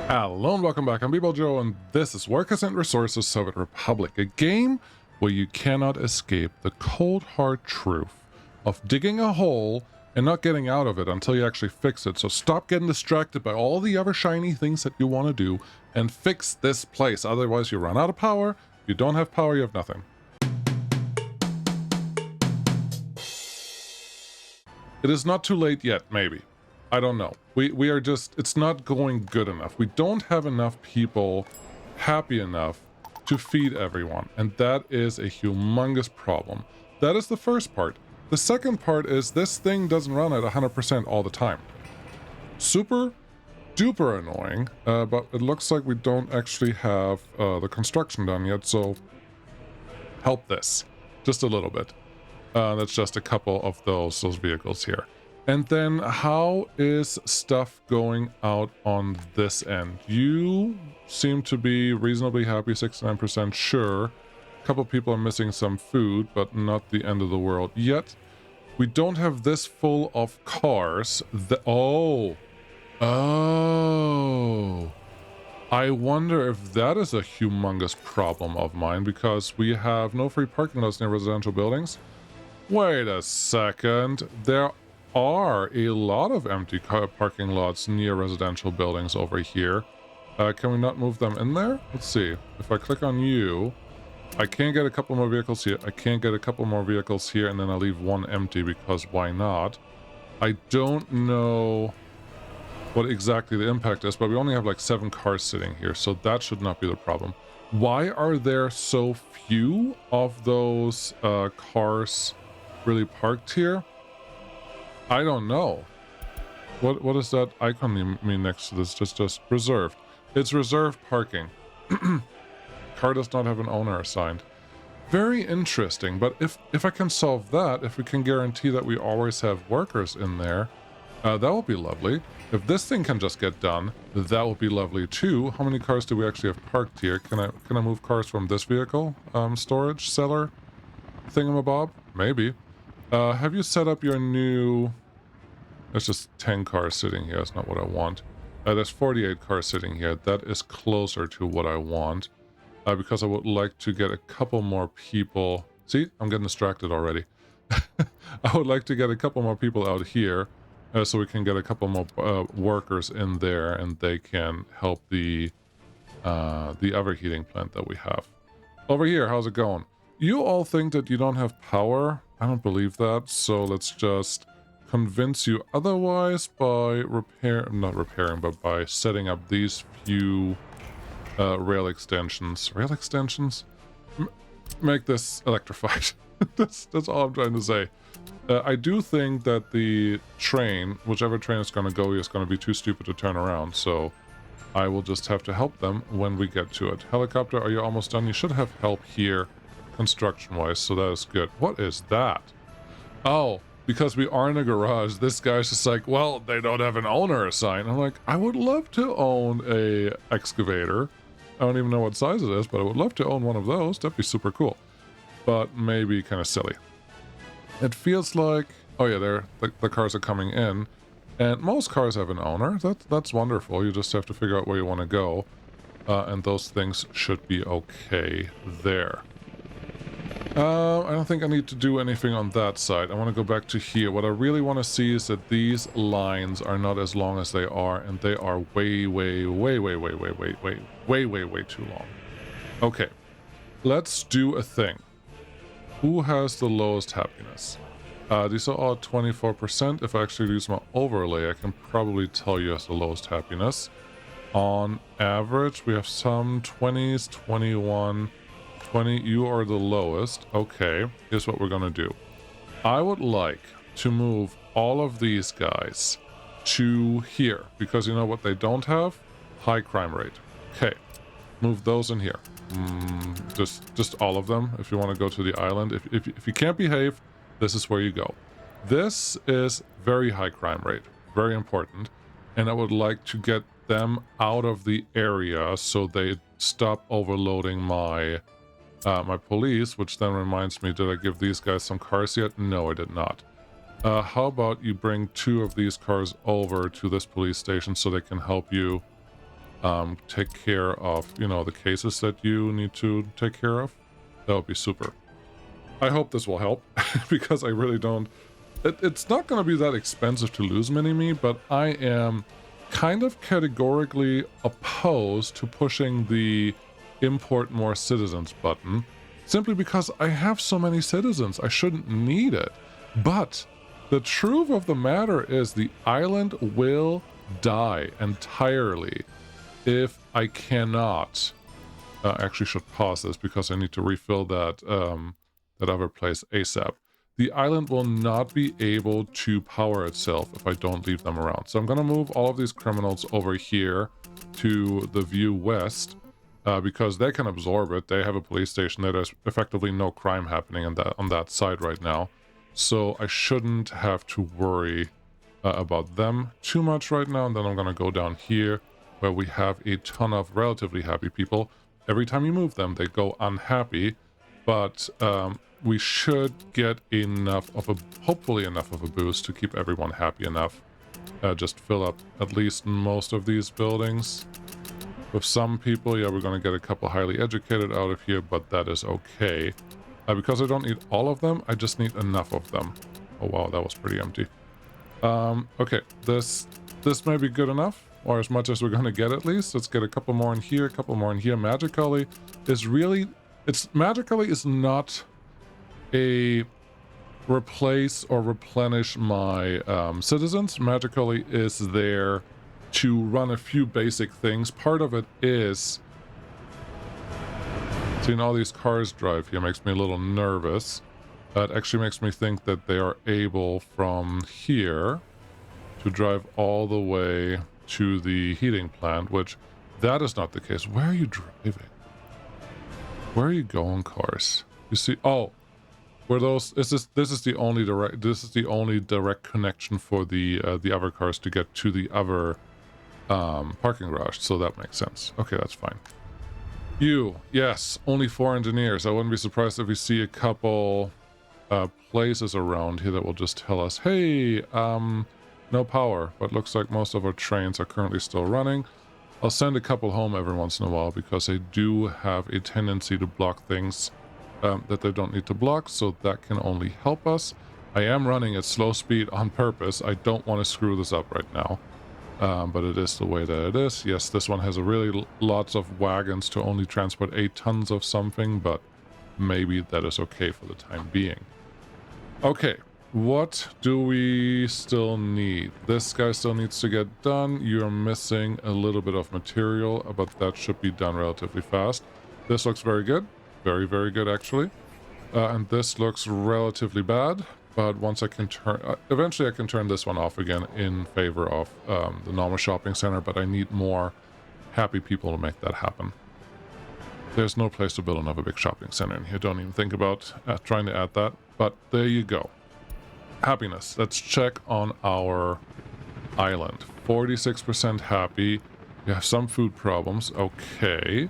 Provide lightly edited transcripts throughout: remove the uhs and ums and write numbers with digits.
Hello and welcome back. I'm Joe, and this is Workers and Resources Soviet Republic, a game where you cannot escape the cold hard truth of digging a hole and not getting out of it until you actually fix it. So stop getting distracted by all the other shiny things that you want to do and fix this place. Otherwise you run out of power. If you don't have power, you have nothing. It is not too late yet, maybe. I don't know. We are just, it's not going good enough. We don't have enough people happy enough to feed everyone. And that is a humongous problem. That is the first part. The second part is this thing doesn't run at 100% all the time. Super duper annoying, but it looks like we don't actually have the construction done yet, so help this just a little bit. That's just a couple of those vehicles here. And then how is stuff going out on this end? You seem to be reasonably happy, 69% sure. A couple people are missing some food, but not the end of the world yet. We don't have this full of cars. Oh. I wonder if that is a humongous problem of mine, because we have no free parking lots near residential buildings. Wait a second. There are a lot of empty parking lots near residential buildings over here. Can we not move them in there? Let's see. If I click on you, I can't get a couple more vehicles here. I can't get a couple more vehicles here, and then I leave one empty because why not? I don't know what exactly the impact is, but we only have like 7 cars sitting here, so that should not be the problem. Why are there so few of those cars really parked here? I don't know. What does that icon mean next to this? Just reserved. It's reserved parking. Car does not have an owner assigned. Very interesting, but if I can solve that, if we can guarantee that we always have workers in there, that will be lovely. If this thing can just get done, that will be lovely too. How many cars do we actually have parked here? Can I move cars from this vehicle? Storage cellar thingamabob? Maybe. Have you set up your new... There's just 10 cars sitting here. That's not what I want. There's 48 cars sitting here. That is closer to what I want. Because I would like to get a couple more people... See? I'm getting distracted already. I would like to get a couple more people out here, so we can get a couple more workers in there, and they can help the other heating plant that we have. Over here, how's it going? You all think that you don't have power? I don't believe that, so let's just convince you otherwise by not repairing, but by setting up these few rail extensions. Rail extensions? Make this electrified. that's all I'm trying to say. I do think that the train, whichever train it's going to go, is going to be too stupid to turn around, so I will just have to help them when we get to it. Helicopter, are you almost done? You should have help here, construction-wise, so that is good. What is that? Oh, because we are in a garage, this guy's just like, well, they don't have an owner assigned. I'm like, I would love to own a excavator. I don't even know what size it is, but I would love to own one of those. That'd be super cool. But maybe kind of silly. It feels like... Oh yeah, the cars are coming in. And most cars have an owner. That's wonderful. You just have to figure out where you want to go. And those things should be okay there. I don't think I need to do anything on that side. I want to go back to here. What I really want to see is that these lines are not as long as they are, and they are way too long. Okay, let's do a thing. Who has the lowest happiness? These are all 24%. If I actually use my overlay, I can probably tell you has the lowest happiness. On average, we have some 20s, 21... 20, you are the lowest. Okay, here's what we're gonna do. I would like to move all of these guys to here, because you know what they don't have? High crime rate. Okay, move those in here. Just all of them. If you want to go to the island, if you can't behave, this is where you go. This is very high crime rate, very important, and I would like to get them out of the area so they stop overloading my police, which then reminds me, did I give these guys some cars yet? No, I did not. How about you bring 2 of these cars over to this police station so they can help you take care of, you know, the cases that you need to take care of. That would be super. I hope this will help because I really don't. It's not going to be that expensive to lose Mini-Me, but I am kind of categorically opposed to pushing the import more citizens button, simply because I have so many citizens. I shouldn't need it. But the truth of the matter is the island will die entirely if I cannot. Actually should pause this because I need to refill that that other place ASAP. The island will not be able to power itself if I don't leave them around. So I'm going to move all of these criminals over here to the view west because they can absorb it. They have a police station. There's effectively no crime happening on that side right now. So I shouldn't have to worry about them too much right now. And then I'm going to go down here where we have a ton of relatively happy people. Every time you move them, they go unhappy. But we should get enough of a, hopefully enough of a boost to keep everyone happy enough. Just fill up at least most of these buildings. With some people, yeah, we're going to get a couple highly educated out of here, but that is okay. Because I don't need all of them, I just need enough of them. Oh wow, that was pretty empty. Okay, this may be good enough, or as much as we're going to get at least. Let's get a couple more in here, a couple more in here. Magically is really... Magically is not a replace or replenish my citizens. Magically is there to run a few basic things. Part of it is seeing all these cars drive here makes me a little nervous. It actually makes me think that they are able from here to drive all the way to the heating plant, which that is not the case. Where are you driving? Where are you going, cars? You see, oh, were those? This is the only direct connection for the other cars to get to the other parking garage. So that makes sense. Okay, that's fine. You, yes, only 4 engineers. I wouldn't be surprised if we see a couple places around here that will just tell us, hey, no power, but looks like most of our trains are currently still running. I'll send a couple home every once in a while because they do have a tendency to block things that they don't need to block, so that can only help us. I am running at slow speed on purpose. I don't want to screw this up right now, but it is the way that it is. Yes, this one has a really lots of wagons to only transport 8 tons of something, but maybe that is okay for the time being. Okay. What do we still need? This guy still needs to get done. You're missing a little bit of material, but that should be done relatively fast. This looks very good. Very, very good, actually. And this looks relatively bad, but once I can turn... eventually I can turn this one off again in favor of the normal shopping center, but I need more happy people to make that happen. There's no place to build another big shopping center in here. Don't even think about trying to add that, but there you go. Happiness. Let's check on our island. 46% happy. We have some food problems. Okay.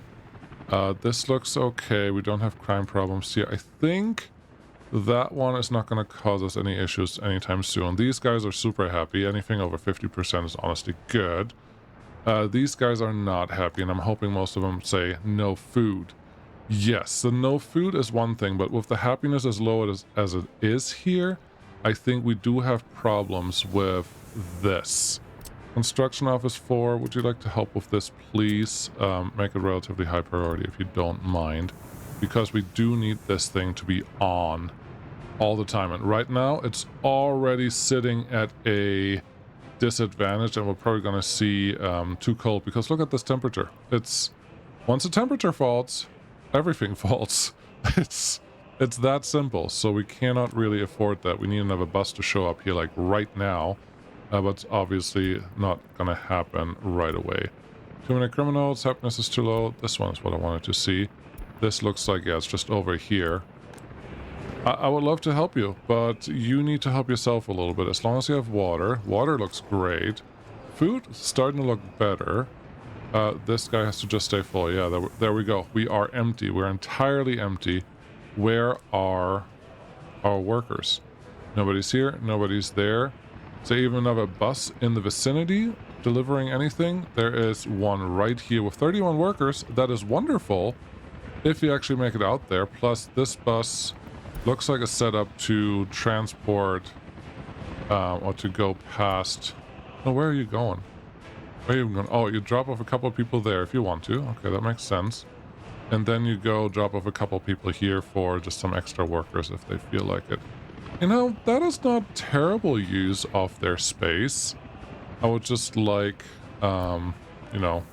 This looks okay. We don't have crime problems here. I think that one is not going to cause us any issues anytime soon. These guys are super happy. Anything over 50% is honestly good. These guys are not happy, and I'm hoping most of them say no food. Yes, the no food is one thing, but with the happiness as low as it is here, I think we do have problems with this. Construction Office 4, would you like to help with this, please? Make it relatively high priority if you don't mind, because we do need this thing to be on all the time. And right now, it's already sitting at a disadvantage, and we're probably going to see too cold, because look at this temperature. It's... once the temperature falls, everything falls. It's that simple, so we cannot really afford that. We need another bus to show up here, like, right now. But it's obviously not gonna happen right away. Too many criminals, happiness is too low. This one is what I wanted to see. This looks like, yeah, it's just over here. I would love to help you, but you need to help yourself a little bit. As long as you have water. Water looks great. Food starting to look better. This guy has to just stay full. Yeah, there we go. We are empty. We're entirely empty. Where are our workers? Nobody's here. Nobody's there. Is there even another bus in the vicinity delivering anything. There is one right here with 31 workers. That is wonderful if you actually make it out there. Plus, this bus looks like a setup to transport or to go past. Oh, where are you going? Where are you going? Oh, you drop off a couple of people there if you want to. Okay, that makes sense. And then you go drop off a couple of people here for just some extra workers if they feel like it. You know, that is not terrible use of their space. I would just like, you know,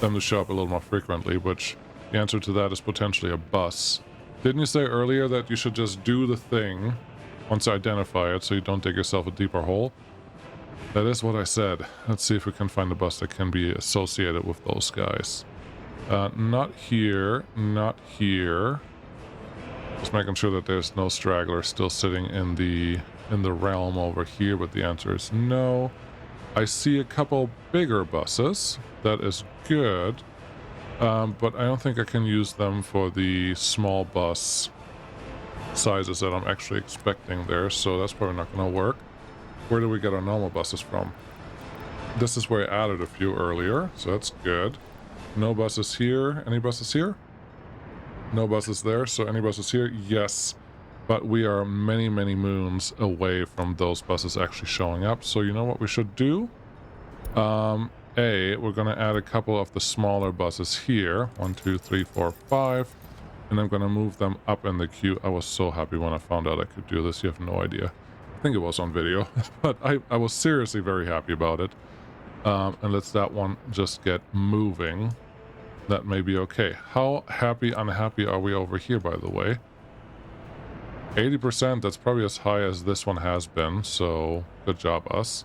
them to show up a little more frequently, which the answer to that is potentially a bus. Didn't you say earlier that you should just do the thing once you identify it so you don't dig yourself a deeper hole? That is what I said. Let's see if we can find a bus that can be associated with those guys. Not here, not here. Just making sure that there's no stragglers still sitting in the realm over here, but the answer is no. I see a couple bigger buses. That is good. But I don't think I can use them for the small bus sizes that I'm actually expecting there, so that's probably not going to work. Where do we get our normal buses from? This is where I added a few earlier, so that's good. No buses here. Any buses here? No buses there, so any buses here? Yes. But we are many, many moons away from those buses actually showing up, so you know what we should do? We're going to add a couple of the smaller buses here. 1, 2, 3, 4, 5. And I'm going to move them up in the queue. I was so happy when I found out I could do this. You have no idea. I think it was on video, but I was seriously very happy about it. And let's that one just get moving. That may be okay. How happy, unhappy are we over here, by the way? 80%, that's probably as high as this one has been, so good job, us.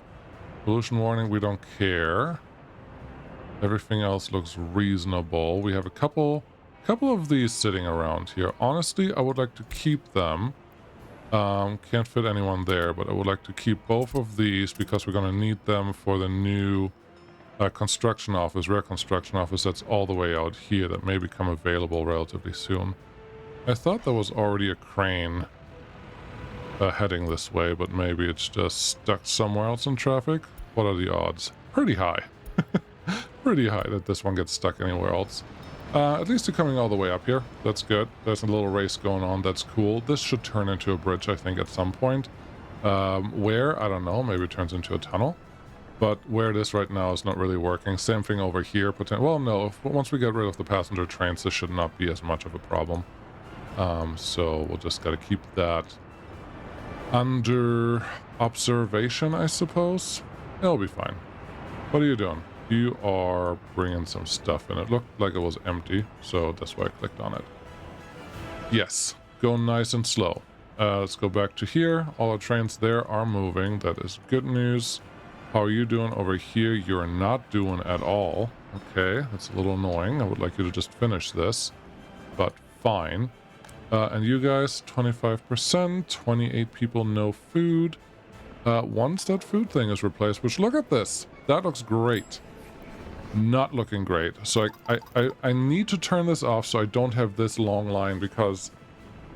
Pollution warning, we don't care. Everything else looks reasonable. We have a couple of these sitting around here. Honestly, I would like to keep them. Can't fit anyone there, but I would like to keep both of these because we're going to need them for the new construction office, rare construction office that's all the way out here that may become available relatively soon. I thought there was already a crane heading this way, but maybe it's just stuck somewhere else in traffic. What are the odds? Pretty high. Pretty high that this one gets stuck anywhere else. At least they're coming all the way up here. That's good. There's a little race going on. That's cool. This should turn into a bridge, I think, at some point. Where? I don't know. Maybe it turns into a tunnel. But where it is right now is not really working. Same thing over here. Well, no. Once we get rid of the passenger trains, this should not be as much of a problem. So we'll just got to keep that under observation, I suppose. It'll be fine. What are you doing? You are bringing some stuff in. It looked like it was empty, so that's why I clicked on it. Yes, go nice and slow. Let's go back to here. All our trains there are moving. That is good news. How are you doing over here? You're not doing at all. Okay, that's a little annoying. I would like you to just finish this, but fine. And you guys, 25%, 28 people, no food. Once that food thing is replaced, which look at this. That looks great. Not looking great. So I need to turn this off so I don't have this long line, because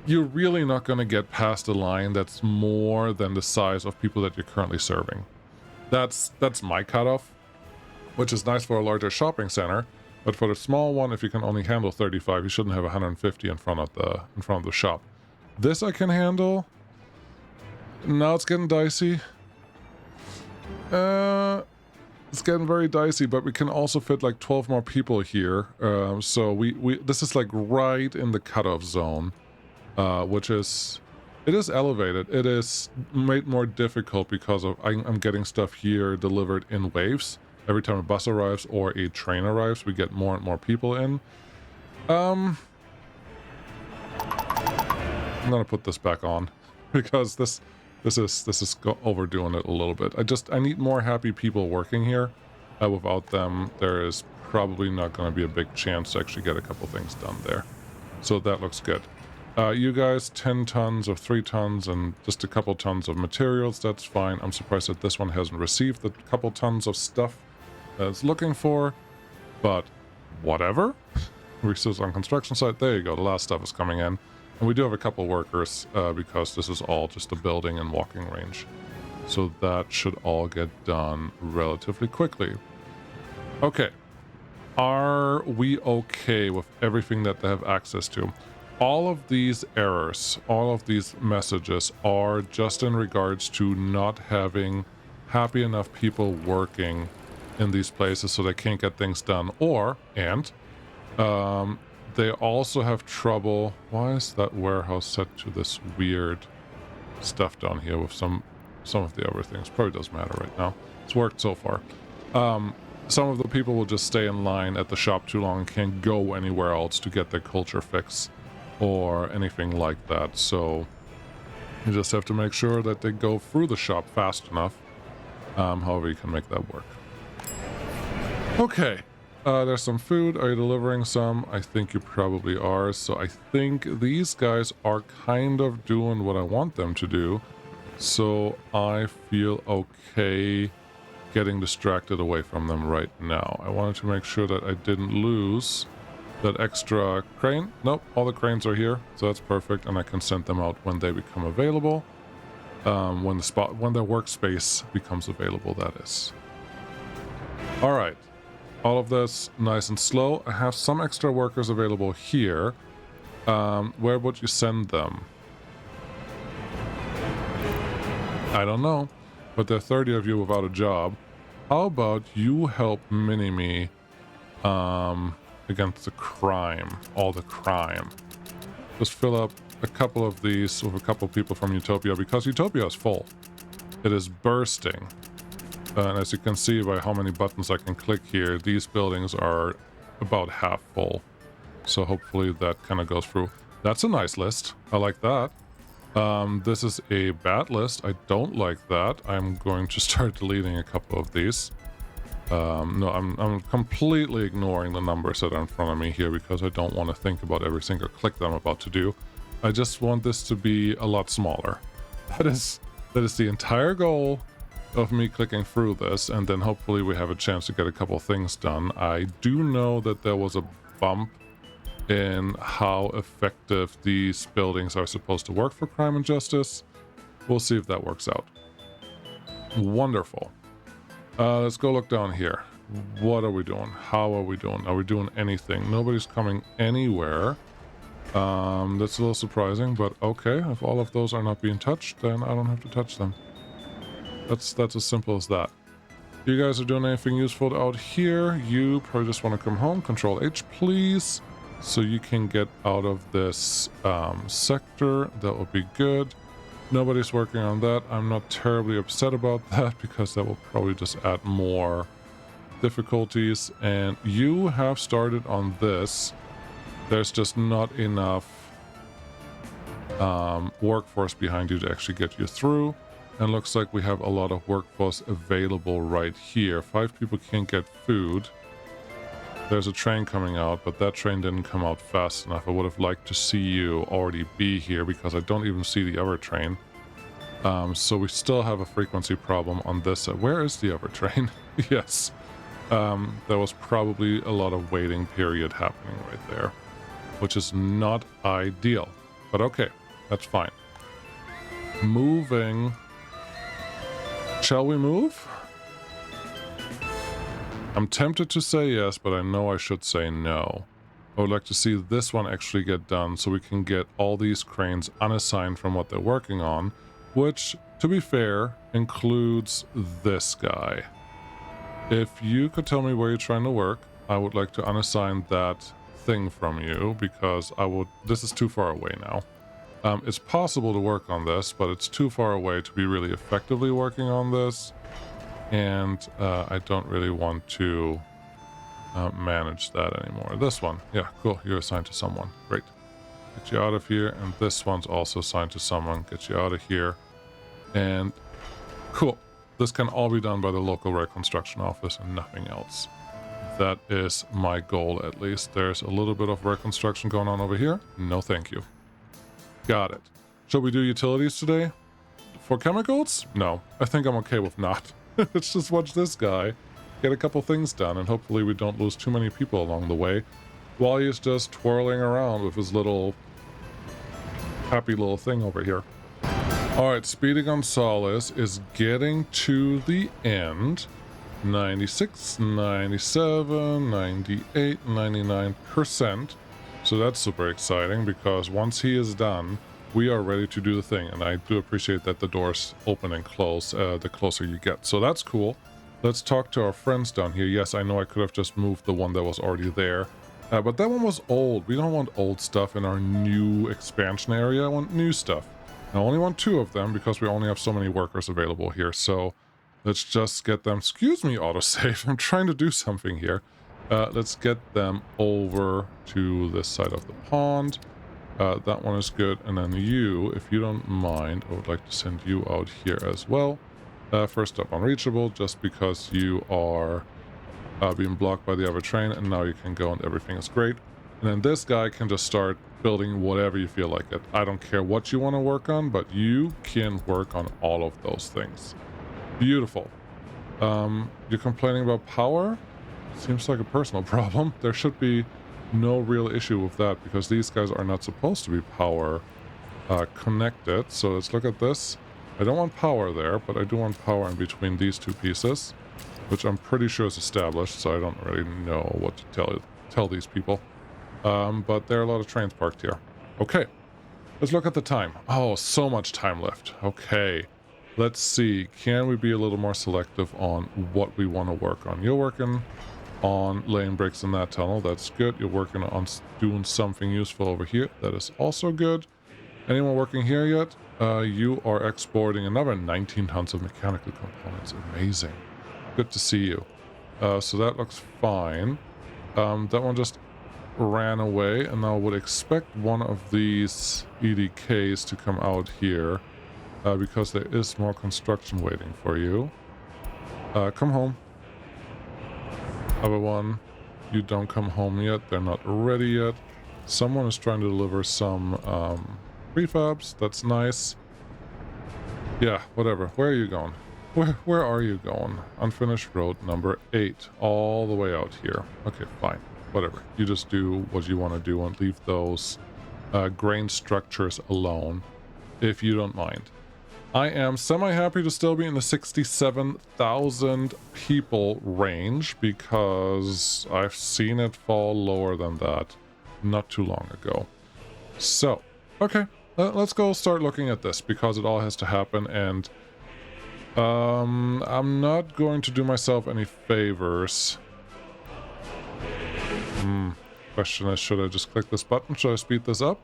you're really not going to get past a line that's more than the size of people that you're currently serving. That's my cutoff, which is nice for a larger shopping center, but for the small one, if you can only handle 35, you shouldn't have 150 in front of the shop. This I can handle. Now it's getting dicey. It's getting very dicey, but we can also fit like 12 more people here. So this is like right in the cutoff zone, which is, it is elevated. It is made more difficult because of I'm getting stuff here delivered in waves. Every time a bus arrives or a train arrives, we get more and more people in. I'm gonna put this back on because this is overdoing it a little bit. I need more happy people working here. Without them, there is probably not going to be a big chance to actually get a couple things done there. So that looks good. You guys, 10 tons or 3 tons and just a couple tons of materials. That's fine. I'm surprised that this one hasn't received the couple tons of stuff that it's looking for, but whatever. Resource on construction site. There you go. The last stuff is coming in. And we do have a couple workers because this is all just a building and walking range. So that should all get done relatively quickly. Okay. Are we okay with everything that they have access to? All of these errors, all of these messages are just in regards to not having happy enough people working in these places so they can't get things done. They also have trouble. Why is that warehouse set to this weird stuff down here with some of the other things? Probably doesn't matter right now. It's worked so far. Some of the people will just stay in line at the shop too long and can't go anywhere else to get their culture fix or anything like that. So you just have to make sure that they go through the shop fast enough. However you can make that work. Okay. There's some food. Are you delivering some? I think you probably are. So I think these guys are kind of doing what I want them to do. So I feel okay getting distracted away from them right now. I wanted to make sure that I didn't lose that extra crane. Nope, all the cranes are here. So that's perfect. And I can send them out when they become available. When their workspace becomes available, that is. All right. All of this nice and slow. I have some extra workers available here. Where would you send them? I don't know, but there are 30 of you without a job. How about you help mini-me against the crime, all the crime. Just fill up a couple of these with a couple of people from Utopia, because Utopia is full. It is bursting. And as you can see by how many buttons I can click here, these buildings are about half full. So hopefully that kind of goes through. That's a nice list. I like that. This is a bad list. I don't like that. I'm going to start deleting a couple of these. No, I'm completely ignoring the numbers that are in front of me here because I don't want to think about every single click that I'm about to do. I just want this to be a lot smaller. That is the entire goal of me clicking through this, and then hopefully we have a chance to get a couple things done. I do know that there was a bump in how effective these buildings are supposed to work for crime and justice. We'll see if that works out. Wonderful. Let's go look down here. What are we doing? How are we doing? Are we doing anything? Nobody's coming anywhere. That's a little surprising, but okay. If all of those are not being touched, then I don't have to touch them. That's as simple as that. You guys are doing anything useful out here? You probably just want to come home. Control H, please. So you can get out of this sector. That would be good. Nobody's working on that. I'm not terribly upset about that because that will probably just add more difficulties. And you have started on this. There's just not enough workforce behind you to actually get you through. And looks like we have a lot of workforce available right here. 5 people can't get food. There's a train coming out, but that train didn't come out fast enough. I would have liked to see you already be here because I don't even see the other train. So we still have a frequency problem on this. Where is the other train? Yes. There was probably a lot of waiting period happening right there, which is not ideal. But okay, that's fine. Moving. Shall we move? I'm tempted to say yes, but I know I should say no. I would like to see this one actually get done so we can get all these cranes unassigned from what they're working on, which, to be fair, includes this guy. If you could tell me where you're trying to work, I would like to unassign that thing from you because this is too far away now. It's possible to work on this, but it's too far away to be really effectively working on this. And I don't really want to manage that anymore. This one, yeah, cool. You're assigned to someone. Great. Get you out of here. And this one's also assigned to someone. Get you out of here. And cool. This can all be done by the local reconstruction office and nothing else. That is my goal, at least. There's a little bit of reconstruction going on over here. No, thank you. Got it. Shall we do utilities today? For chemicals? No. I think I'm okay with not. Let's just watch this guy get a couple things done, and hopefully we don't lose too many people along the way while he's just twirling around with his little happy little thing over here. Alright, Speedy Gonzalez is getting to the end. 96, 97, 98, 99%. So that's super exciting because once he is done, we are ready to do the thing. And I do appreciate that the doors open and close the closer you get. So that's cool. Let's talk to our friends down here. Yes, I know I could have just moved the one that was already there. But that one was old. We don't want old stuff in our new expansion area. I want new stuff. I only want 2 of them because we only have so many workers available here. So let's just get them. Excuse me, autosave. I'm trying to do something here. Let's get them over to this side of the pond. That one is good. And then you, if you don't mind, I would like to send you out here as well. First up, unreachable, just because you are being blocked by the other train. And now you can go and everything is great. And then this guy can just start building whatever you feel like it. I don't care what you want to work on, but you can work on all of those things. Beautiful. You're complaining about power? Seems like a personal problem. There should be no real issue with that because these guys are not supposed to be power connected. So let's look at this. I don't want power there, but I do want power in between these 2 pieces, which I'm pretty sure is established, so I don't really know what to tell these people. But there are a lot of trains parked here. Okay, let's look at the time. Oh, so much time left. Okay, let's see. Can we be a little more selective on what we want to work on? You're working on laying bricks in that tunnel. That's good. You're working on doing something useful over here. That is also good. Anyone working here yet? You are exporting another 19 tons of mechanical components. Amazing. Good to see you. So that looks fine. That one just ran away, and I would expect one of these EDKs to come out here because there is more construction waiting for you. Come home. Other one, you don't come home yet. They're not ready yet. Someone is trying to deliver some prefabs. That's nice. Yeah, whatever. Where are you going? Where are you going? Unfinished road number 8, all the way out here. Okay, fine. Whatever. You just do what you want to do and leave those grain structures alone, if you don't mind. I am semi-happy to still be in the 67,000 people range because I've seen it fall lower than that not too long ago. So, okay, let's go start looking at this because it all has to happen, and I'm not going to do myself any favors. Question is, should I just click this button? Should I speed this up?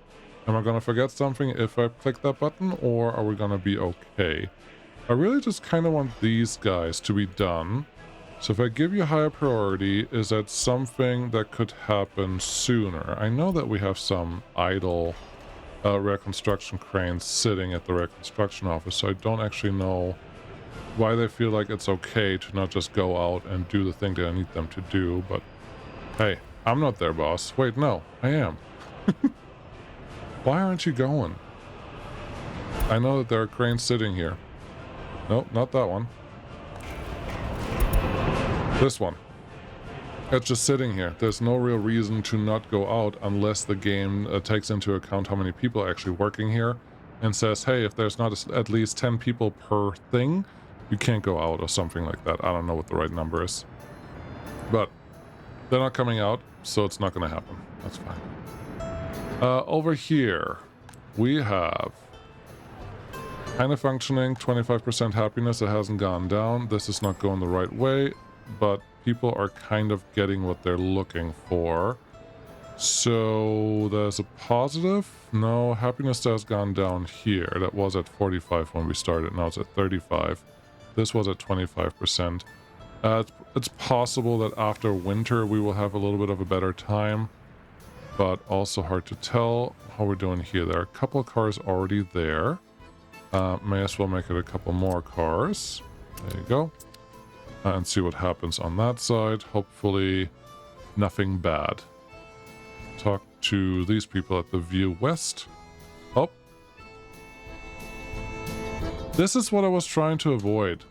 Am I gonna forget something if I click that button, or are we gonna be okay? I really just kind of want these guys to be done. So if I give you higher priority, is that something that could happen sooner? I know that we have some idle reconstruction cranes sitting at the reconstruction office, so I don't actually know why they feel like it's okay to not just go out and do the thing that I need them to do, but hey, I'm not their boss. Wait, no, I am. Why aren't you going? I know that there are cranes sitting here. Nope, not that one. This one. It's just sitting here. There's no real reason to not go out unless the game takes into account how many people are actually working here and says, hey, if there's not at least 10 people per thing, you can't go out or something like that. I don't know what the right number is. But they're not coming out, so it's not going to happen. That's fine. Over here, we have kind of functioning, 25% happiness. It hasn't gone down. This is not going the right way, but people are kind of getting what they're looking for. So there's a positive. No, happiness has gone down here. That was at 45 when we started. Now it's at 35. This was at 25%. It's possible that after winter we will have a little bit of a better time, but also hard to tell how we're doing here. There are a couple of cars already there. May as well make it a couple more cars. There you go. And see what happens on that side. Hopefully nothing bad. Talk to these people at the View West. Oh. This is what I was trying to avoid.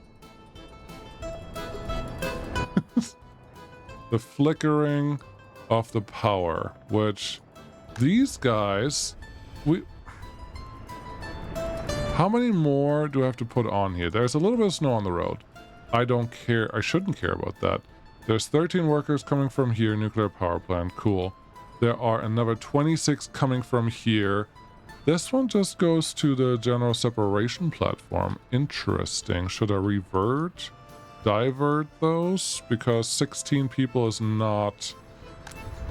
The flickering of the power, which these guys, How many more do I have to put on here? There's a little bit of snow on the road. I don't care. I shouldn't care about that. There's 13 workers coming from here, nuclear power plant. Cool. There are another 26 coming from here. This one just goes to the general separation platform. Interesting. Should I divert those? Because 16 people is not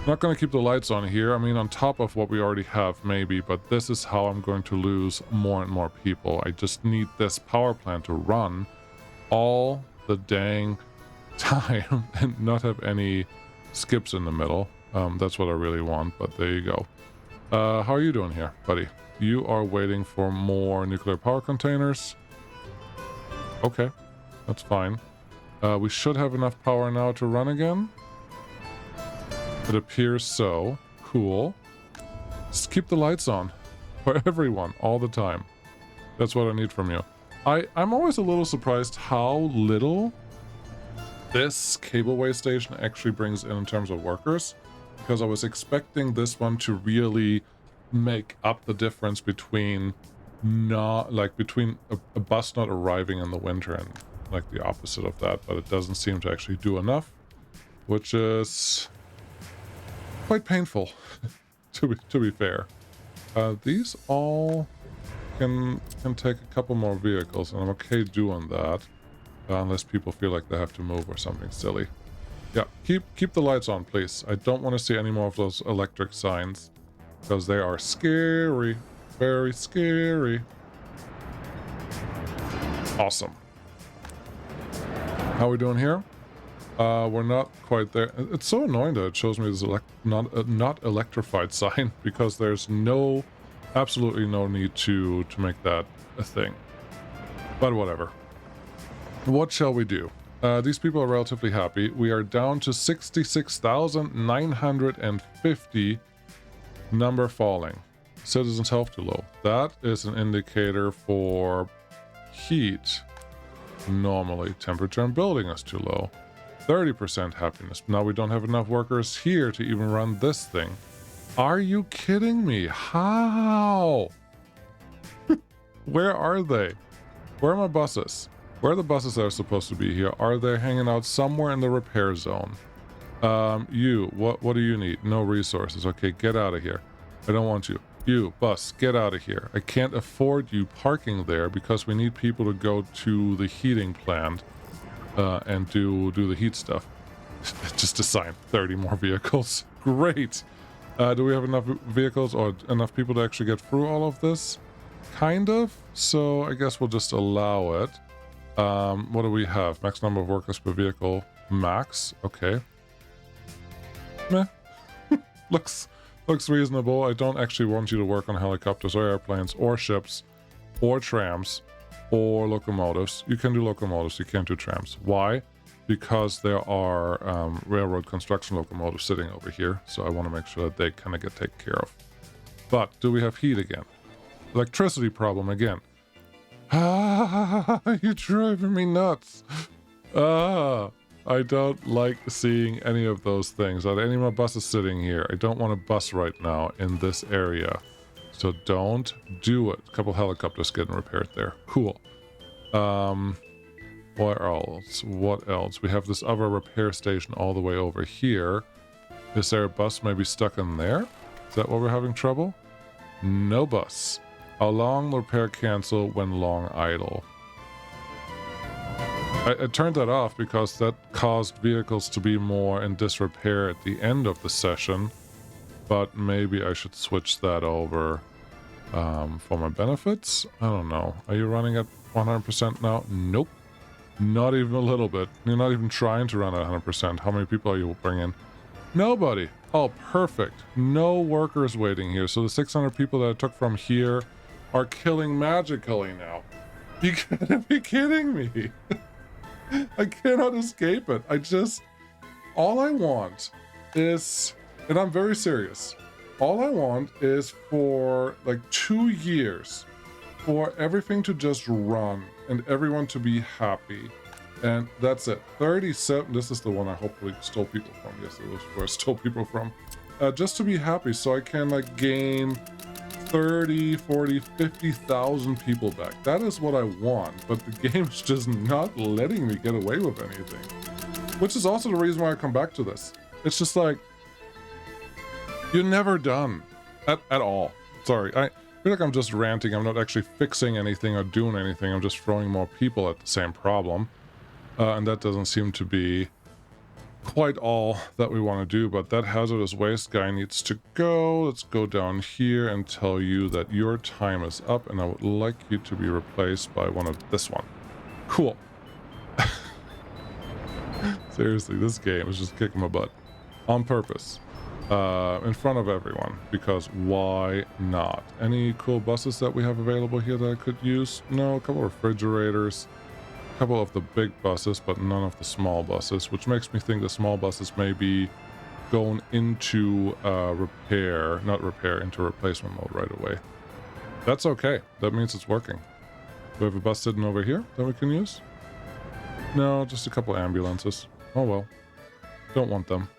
going to keep the lights on here. I mean, on top of what we already have, maybe, but this is how I'm going to lose more and more people. I just need this power plant to run all the dang time and not have any skips in the middle. That's what I really want, but there you go. How are you doing here, buddy? You are waiting for more nuclear power containers. Okay, that's fine. We should have enough power now to run again. It appears so. Cool. Just keep the lights on for everyone all the time. That's what I need from you. I'm always a little surprised how little this cableway station actually brings in terms of workers, because I was expecting this one to really make up the difference between a bus not arriving in the winter and like the opposite of that, but it doesn't seem to actually do enough, which is quite painful to be fair. These all can take a couple more vehicles, and I'm okay doing that, unless people feel like they have to move or something silly. Yeah, keep the lights on, please. I don't want to see any more of those electric signs, because they are scary. Very scary. Awesome. How are we doing here? We're not quite there. It's so annoying that it shows me this not electrified sign, because there's absolutely no need to make that a thing. But whatever. What shall we do? These people are relatively happy. We are down to 66,950. Number falling. Citizens' health too low. That is an indicator for heat. Normally, temperature in building is too low. 30% happiness. Now we don't have enough workers here to even run this thing. Are you kidding me? How? Where are they? Where are my buses? Where are the buses that are supposed to be here? Are they hanging out somewhere in the repair zone? What do you need? No resources. Okay, get out of here. I don't want you. You, bus, get out of here. I can't afford you parking there because we need people to go to the heating plant and do the heat stuff. Just assign 30 more vehicles. Great. Do we have enough vehicles or enough people to actually get through all of this? Kind of. So I guess we'll just allow it. What do we have? Max number of workers per vehicle. Max. Okay. Meh. Looks reasonable. I don't actually want you to work on helicopters or airplanes or ships or trams or locomotives. You can do locomotives, you can't do trams. Why? Because there are railroad construction locomotives sitting over here, so I want to make sure that they kind of get taken care of. But do we have heat again? Electricity problem again. You're driving me nuts. I don't like seeing any of those things. Are there any more buses sitting here? I don't want a bus right now in this area. So don't do it. A couple helicopters getting repaired there. Cool. What else? What else? We have this other repair station all the way over here. Is there a bus maybe stuck in there? Is that where we're having trouble? No bus. How long repair cancel when long idle? I turned that off because that caused vehicles to be more in disrepair at the end of the session, but maybe I should switch that over for my benefits. I don't know. Are you running at 100% now? Nope. Not even a little bit. You're not even trying to run at 100%. How many people are you bringing? Nobody. Oh, perfect. No workers waiting here. So the 600 people that I took from here are killing magically now. You gotta be kidding me. I cannot escape it. All I want is, and I'm very serious, all I want is for like 2 years for everything to just run and everyone to be happy. And that's it. 37, this is the one I hopefully stole people from. Yes, it was where I stole people from. Just to be happy so I can like gain 30, 40, 50,000 people back. That is what I want, but the game's just not letting me get away with anything. Which is also the reason why I come back to this. It's just like, you're never done. At all. Sorry, I feel like I'm just ranting. I'm not actually fixing anything or doing anything. I'm just throwing more people at the same problem. And that doesn't seem to be quite all that we want to do, but that hazardous waste guy needs to go. Let's go down here and tell you that your time is up and I would like you to be replaced by one of this one. Cool. Seriously, this game is just kicking my butt. On purpose. In front of everyone. Because why not? Any cool buses that we have available here that I could use? No, a couple of refrigerators. A couple of the big buses, but none of the small buses. Which makes me think the small buses may be going into into replacement mode right away. That's okay. That means it's working. Do we have a bus sitting over here that we can use? No, just a couple ambulances. Oh well. Don't want them.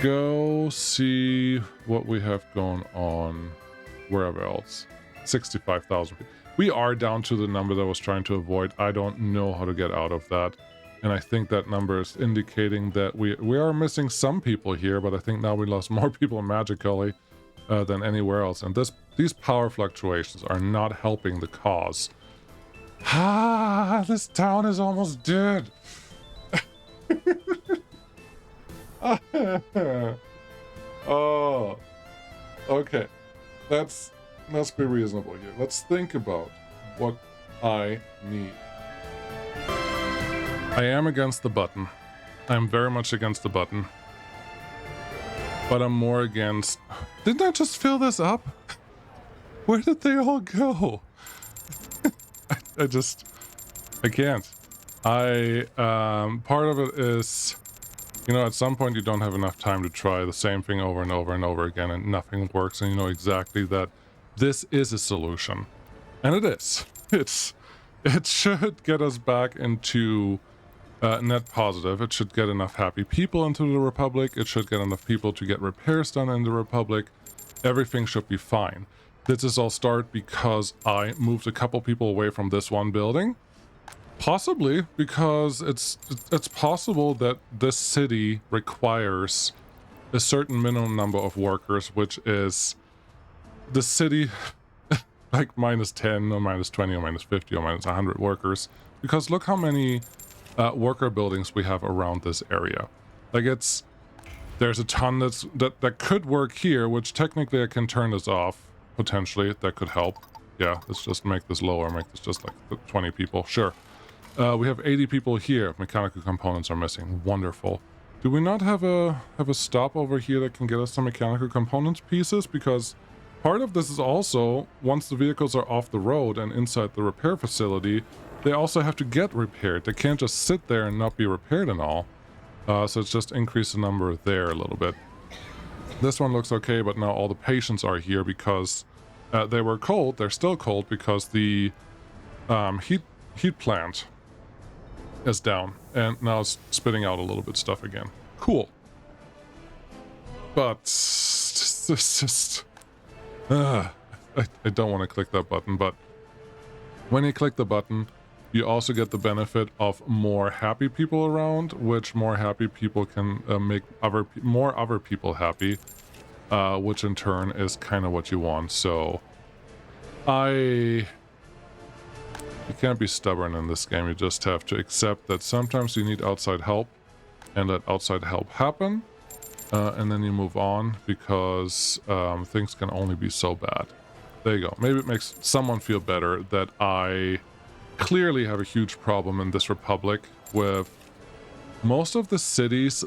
Go see what we have going on wherever else. 65,000 people. We are down to the number that I was trying to avoid. I don't know how to get out of that. And I think that number is indicating that we are missing some people here, but I think now we lost more people magically than anywhere else. And these power fluctuations are not helping the cause. Ah, this town is almost dead. Oh, okay. Let's be reasonable here. Let's think about what I need. I am against the button. I'm very much against the button. But I'm more against... Didn't I just fill this up? Where did they all go? I can't. Part of it is, you know, at some point you don't have enough time to try the same thing over and over and over again and nothing works, and you know exactly that this is a solution. And it is. It should get us back into net positive. It should get enough happy people into the Republic. It should get enough people to get repairs done in the Republic. Everything should be fine. Did this all start because I moved a couple people away from this one building? Possibly, because it's possible that this city requires a certain minimum number of workers, which is the city like -10 or -20 or -50 or -100 workers. Because look how many worker buildings we have around this area. Like there's a ton that could work here, which technically I can turn this off. Potentially, that could help. Yeah, let's just make this lower, make this just like 20 people. Sure. We have 80 people here. Mechanical components are missing. Wonderful. Do we not have a stop over here that can get us some mechanical components pieces? Because part of this is also, once the vehicles are off the road and inside the repair facility, they also have to get repaired. They can't just sit there and not be repaired and all. So it's just increase the number there a little bit. This one looks okay, but now all the patients are here because they were cold. They're still cold because the heat plant is down, and now it's spitting out a little bit stuff again. Cool. But this just... I don't want to click that button, but when you click the button, you also get the benefit of more happy people around, which more happy people can make more other people happy, which in turn is kind of what you want. So you can't be stubborn in this game. You just have to accept that sometimes you need outside help and let outside help happen, and then you move on, because things can only be so bad. There you go. Maybe it makes someone feel better that I clearly have a huge problem in this republic with most of the cities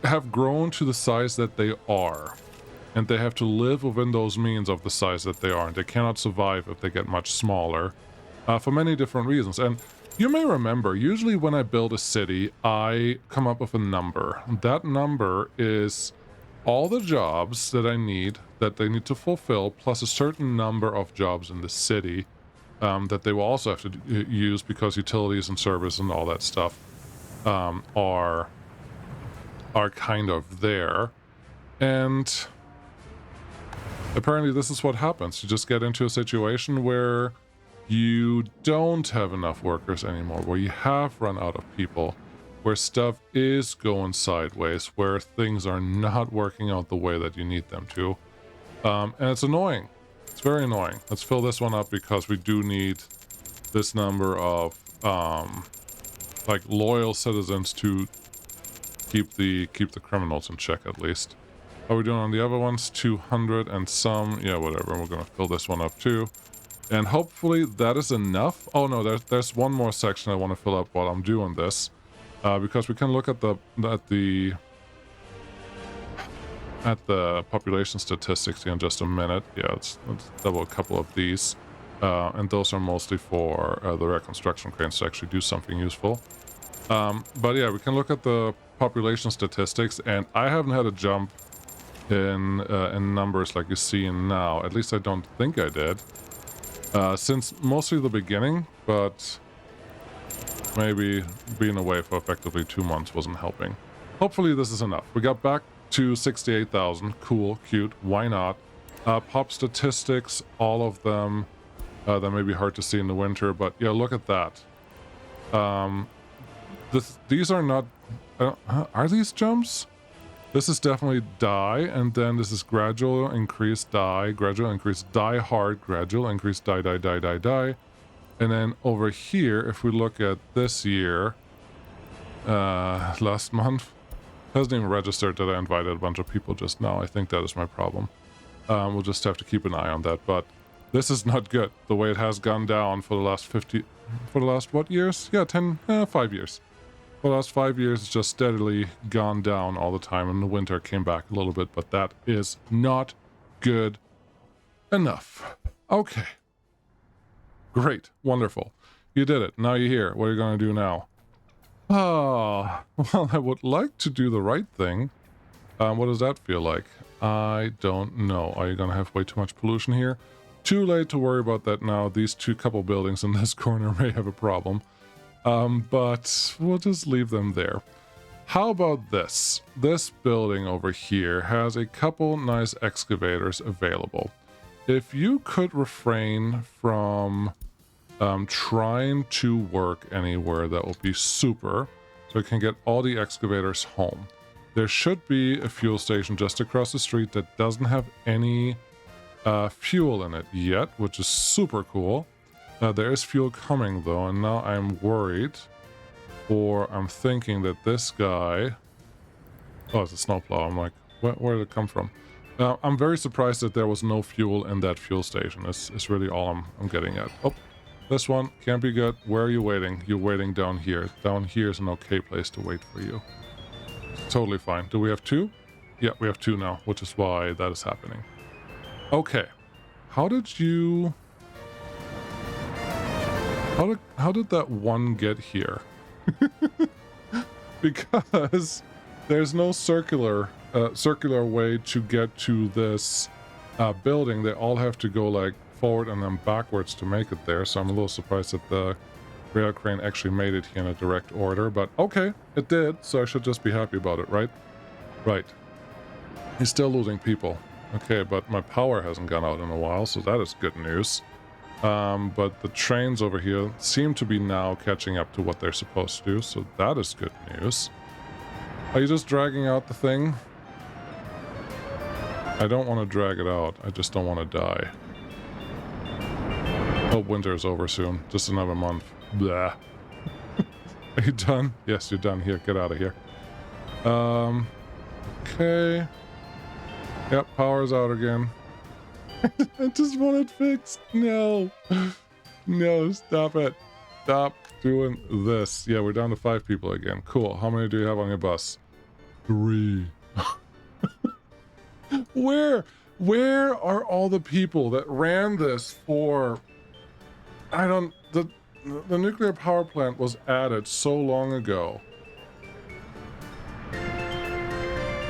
have grown to the size that they are, and they have to live within those means of the size that they are, and they cannot survive if they get much smaller, for many different reasons. And you may remember, usually when I build a city, I come up with a number. That number is all the jobs that they need to fulfill, plus a certain number of jobs in the city that they will also have to use, because utilities and service and all that stuff are kind of there. And apparently this is what happens. You just get into a situation where you don't have enough workers anymore, where you have run out of people, where stuff is going sideways, where things are not working out the way that you need them to. And it's annoying. It's very annoying. Let's fill this one up because we do need this number of like loyal citizens to keep the criminals in check at least. How are we doing on the other ones? 200 and some. Yeah, whatever. We're gonna fill this one up too. And hopefully that is enough. Oh no, there's one more section I want to fill up while I'm doing this. Because we can look at the population statistics here in just a minute. Yeah, let's double a couple of these. And those are mostly for the reconstruction cranes to actually do something useful. But yeah, we can look at the population statistics, and I haven't had a jump in numbers like you see now. At least I don't think I did. Since mostly the beginning, but maybe being away for effectively 2 months wasn't helping. Hopefully this is enough. We got back to 68,000. Cool, cute, why not? Pop statistics, all of them. That may be hard to see in the winter, but yeah, look at that. These are not... are these jumps? This is definitely die, and then this is gradual increase die, gradual increase die hard, gradual increase die, die, die, die, die. And then over here, if we look at this year, last month, hasn't even registered that I invited a bunch of people just now. I think that is my problem. We'll just have to keep an eye on that, but this is not good. The way it has gone down for the last what years? Yeah, 5 years. For the last 5 years, it's just steadily gone down all the time, and the winter came back a little bit, but that is not good enough. Okay. Great. Wonderful. You did it. Now you're here. What are you going to do now? Ah, well, I would like to do the right thing. What does that feel like? I don't know. Are you going to have way too much pollution here? Too late to worry about that now. These couple buildings in this corner may have a problem. But we'll just leave them there. How about this? This building over here has a couple nice excavators available. If you could refrain from trying to work anywhere, that will be super. So I can get all the excavators home. There should be a fuel station just across the street that doesn't have any fuel in it yet, which is super cool. There is fuel coming though, and now I'm worried, or I'm thinking that this guy... Oh, it's a snowplow. I'm like, where did it come from? I'm very surprised that there was no fuel in that fuel station. It's really all I'm getting at. Oh, this one can't be good. Where are you waiting? You're waiting down here. Down here is an okay place to wait for you. It's totally fine. Do we have two? Yeah, we have two now, which is why that is happening. Okay. How did you... How did that one get here? Because there's no circular way to get to this building. They all have to go like forward and then backwards to make it there. So I'm a little surprised that the rail crane actually made it here in a direct order. But okay, it did. So I should just be happy about it, right? Right. He's still losing people. Okay, but my power hasn't gone out in a while, so that is good news. But the trains over here seem to be now catching up to what they're supposed to do, so that is good news. Are you just dragging out the thing? I don't want to drag it out, I just don't want to die. Hope winter is over soon, just another month. Blah. Are you done? Yes, you're done. Here, get out of here. Okay. Yep, power's out again. I just want it fixed. No. No, stop it. Stop doing this. Yeah, we're down to 5 people again. Cool. How many do you have on your bus? 3. Where are all the people that ran this for... The nuclear power plant was added so long ago.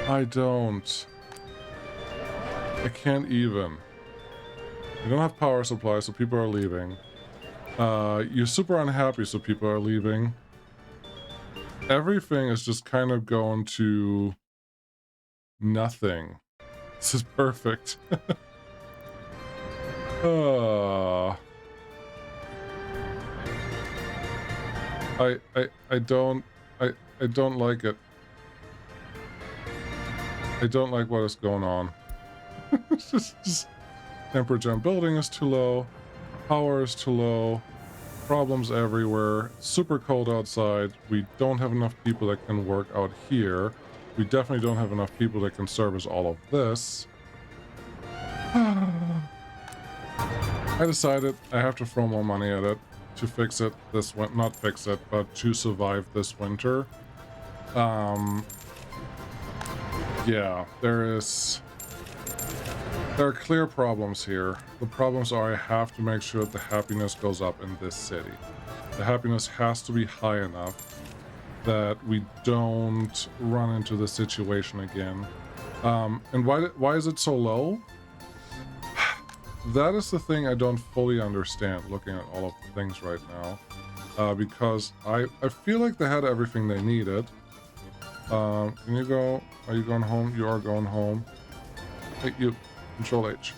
I can't even. You don't have power supply, so people are leaving. You're super unhappy, so people are leaving. Everything is just kind of going to nothing. This is perfect. uh, I don't like it. I don't like what is going on. just temperature on building is too low, power is too low, problems everywhere, super cold outside. We don't have enough people that can work out here. We definitely don't have enough people that can service all of this. I decided I have to throw more money at it to fix it this winter. Not fix it, but to survive this winter. Yeah, there are clear problems here. The problems are I have to make sure that the happiness goes up in this city. The happiness has to be high enough that we don't run into this situation again. And why is it so low? That is the thing I don't fully understand looking at all of the things right now. Because I feel like they had everything they needed. Can you go? Are you going home? You are going home. Hey, you. Control H.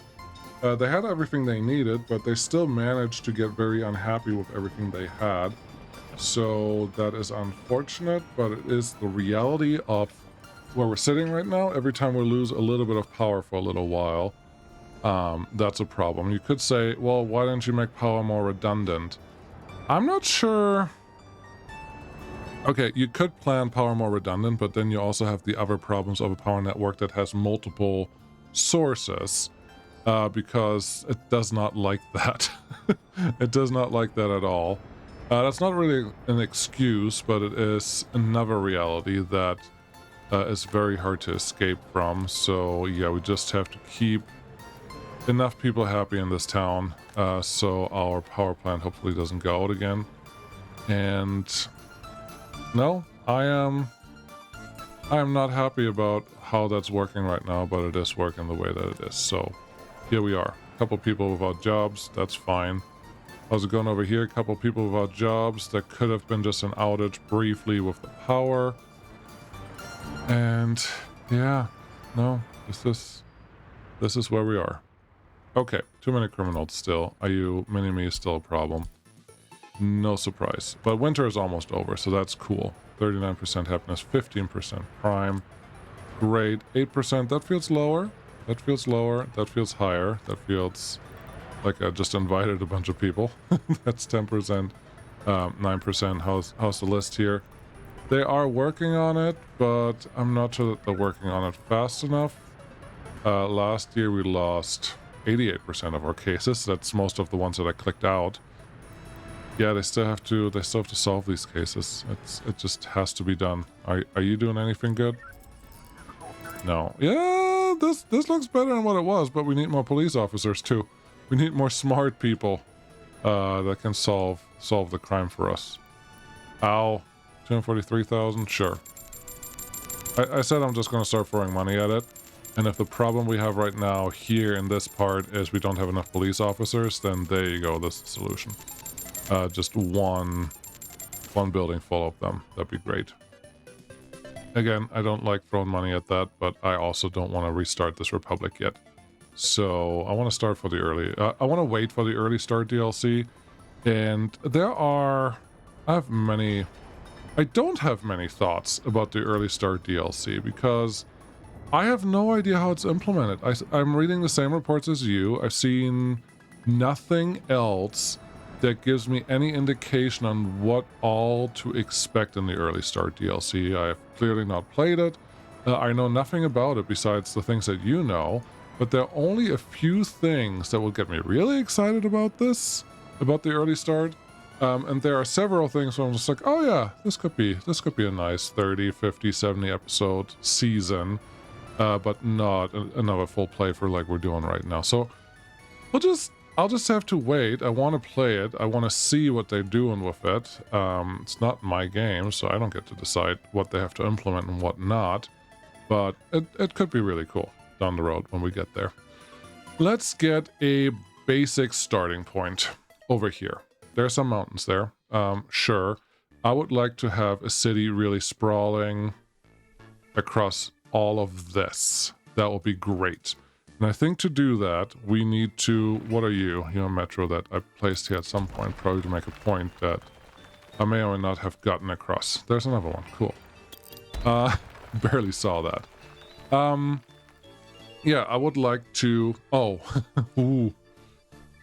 They had everything they needed, but they still managed to get very unhappy with everything they had. So that is unfortunate, but it is the reality of where we're sitting right now. Every time we lose a little bit of power for a little while, that's a problem. You could say, well, why don't you make power more redundant? I'm not sure. Okay, you could plan power more redundant, but then you also have the other problems of a power network that has multiple sources, because it does not like that. It does not like that at all. That's not really an excuse, but it is another reality that is very hard to escape from. So yeah, we just have to keep enough people happy in this town, so our power plant hopefully doesn't go out again. And no, I am not happy about how that's working right now, but it is working the way that it is. So here we are. A couple people without jobs, that's fine. How's it going over here? A couple people without jobs. That could have been just an outage briefly with the power. And yeah, no, this is where we are. Okay, too many criminals still. Mini-me is still a problem. No surprise. But winter is almost over, so that's cool. 39% happiness, 15% crime. Great. 8%, that feels lower. That feels lower. That feels higher. That feels like I just invited a bunch of people. That's 10%. 9%. How's the list here? They are working on it, but I'm not sure that they're working on it fast enough. Last year we lost 88% of our cases. That's most of the ones that I clicked out. Yeah, they still have to solve these cases. It just has to be done. Are you doing anything good? No. Yeah, this looks better than what it was, but we need more police officers too. We need more smart people that can solve the crime for us. Ow. 243,000? Sure. I said I'm just going to start throwing money at it. And if the problem we have right now here in this part is we don't have enough police officers, then there you go. That's the solution. Just one building full of them. That'd be great. Again, I don't like throwing money at that, but I also don't want to restart this republic yet. So I want to start for the early... I want to wait for the early start DLC. And I don't have many thoughts about the early start DLC because I have no idea how it's implemented. I'm reading the same reports as you. I've seen nothing else that gives me any indication on what all to expect in the early start DLC. I have clearly not played it. I know nothing about it besides the things that you know, but there are only a few things that will get me really excited about the early start. And there are several things where I'm just like, oh yeah, this could be a nice 30, 50, 70 episode season, but not another full playthrough like we're doing right now. So I'll just have to wait. I want to play it. I want to see what they're doing with it. It's not my game, so I don't get to decide what they have to implement and what not. But it could be really cool down the road when we get there. Let's get a basic starting point over here. There are some mountains there. Sure. I would like to have a city really sprawling across all of this. That will be great. And I think to do that, we need to... What are you? You're a metro that I placed here at some point, probably to make a point that I may or may not have gotten across. There's another one. Cool. Barely saw that. Yeah, I would like to... Oh, ooh.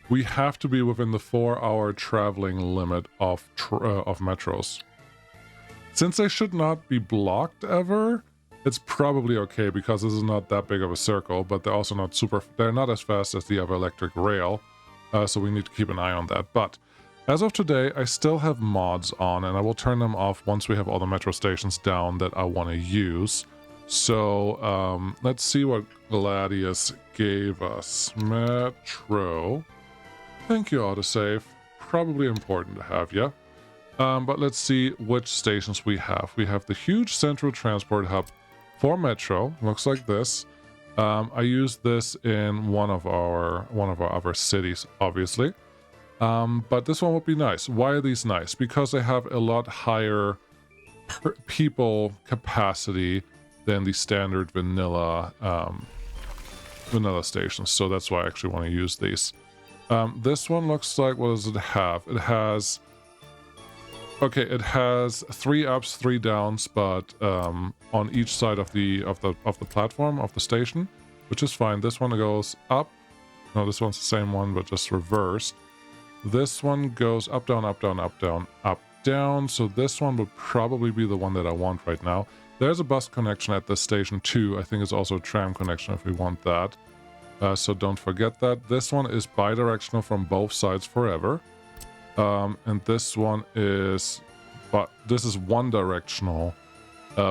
We have to be within the 4-hour traveling limit of metros. Since they should not be blocked ever, it's probably okay because this is not that big of a circle, but they're also not super... They're not as fast as the other electric rail, so we need to keep an eye on that. But as of today, I still have mods on, and I will turn them off once we have all the metro stations down that I want to use. So, let's see what Gladius gave us. Metro. Thank you, autosave. Probably important to have, yeah? But let's see which stations we have. We have the huge central transport hub for Metro. Looks like this. I use this in one of our other cities, obviously. But this one would be nice. Why are these nice? Because they have a lot higher people capacity than the standard vanilla stations. So that's why I actually want to use these. This one looks like, what does it have? It has... Okay, it has 3 ups, 3 downs, but on each side of the platform of the station, which is fine. This one goes up. No, this one's the same one, but just reversed. This one goes up, down, up, down, up, down, up, down. So this one would probably be the one that I want right now. There's a bus connection at this station too. I think it's also a tram connection if we want that. So don't forget that. This one is bidirectional from both sides forever. And this one is... But this is one directional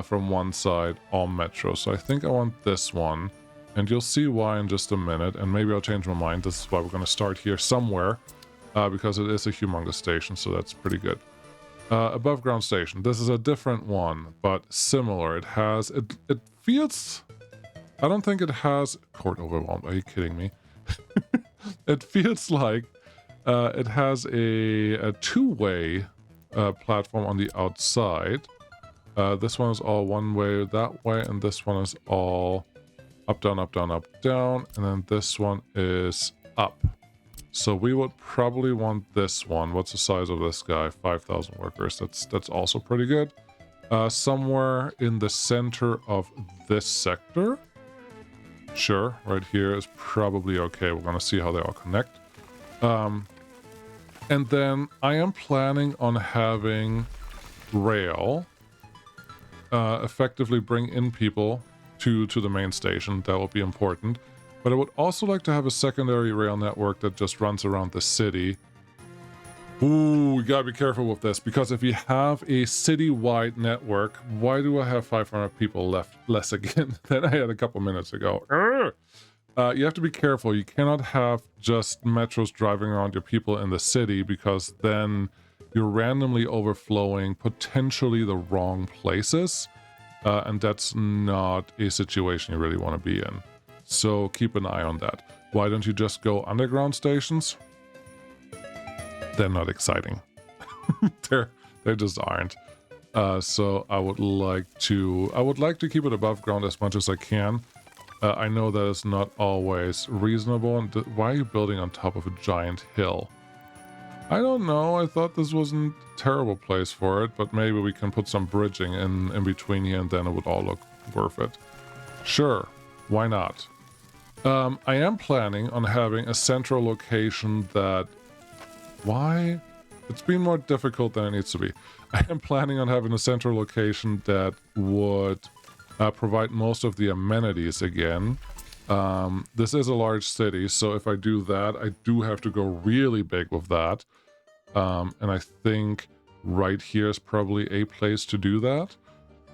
from one side, all metro. So I think I want this one. And you'll see why in just a minute. And maybe I'll change my mind. This is why we're going to start here somewhere. Because it is a humongous station, so that's pretty good. Above ground station. This is a different one, but similar. It has... It feels... I don't think it has... Court overwhelmed. Are you kidding me? It feels like it has a two-way platform on the outside. This one is all one way that way, and this one is all up, down, up, down, up, down. And then this one is up. So we would probably want this one. What's the size of this guy? 5,000 workers. That's also pretty good. Somewhere in the center of this sector. Sure, right here is probably okay. We're going to see how they all connect. And then I am planning on having rail effectively bring in people to the main station. That will be important. But I would also like to have a secondary rail network that just runs around the city. Ooh, we gotta be careful with this, because if you have a city-wide network, why do I have 500 people less again than I had a couple minutes ago? You have to be careful. You cannot have just metros driving around your people in the city, because then you're randomly overflowing potentially the wrong places. And that's not a situation you really want to be in. So keep an eye on that. Why don't you just go underground stations? They're not exciting. they just aren't. So I would like to keep it above ground as much as I can. I know that is not always reasonable. And why are you building on top of a giant hill? I don't know. I thought this wasn't a terrible place for it, but maybe we can put some bridging in between here, and then it would all look worth it. Sure, why not? I am planning on having a central location that... Why? It's been more difficult than it needs to be. I am planning on having a central location that would provide most of the amenities again. This is a large city, so if I do that, I do have to go really big with that. And I think right here is probably a place to do that.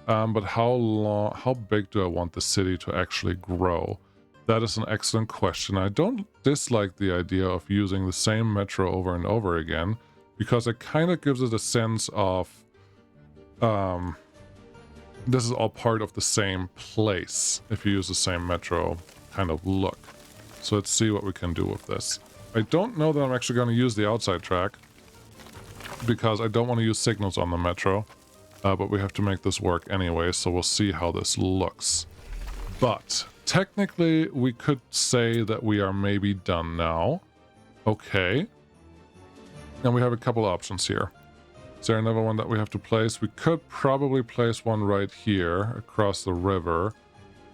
But how big do I want the city to actually grow? That is an excellent question. I don't dislike the idea of using the same metro over and over again, because it kind of gives it a sense of this is all part of the same place if you use the same metro kind of look. So let's see what we can do with this. I don't know that I'm actually going to use the outside track, because I don't want to use signals on the metro, but we have to make this work anyway, so we'll see how this looks. But technically, we could say that we are maybe done now. Okay. And we have a couple options here. Is there another one that we have to place? We could probably place one right here across the river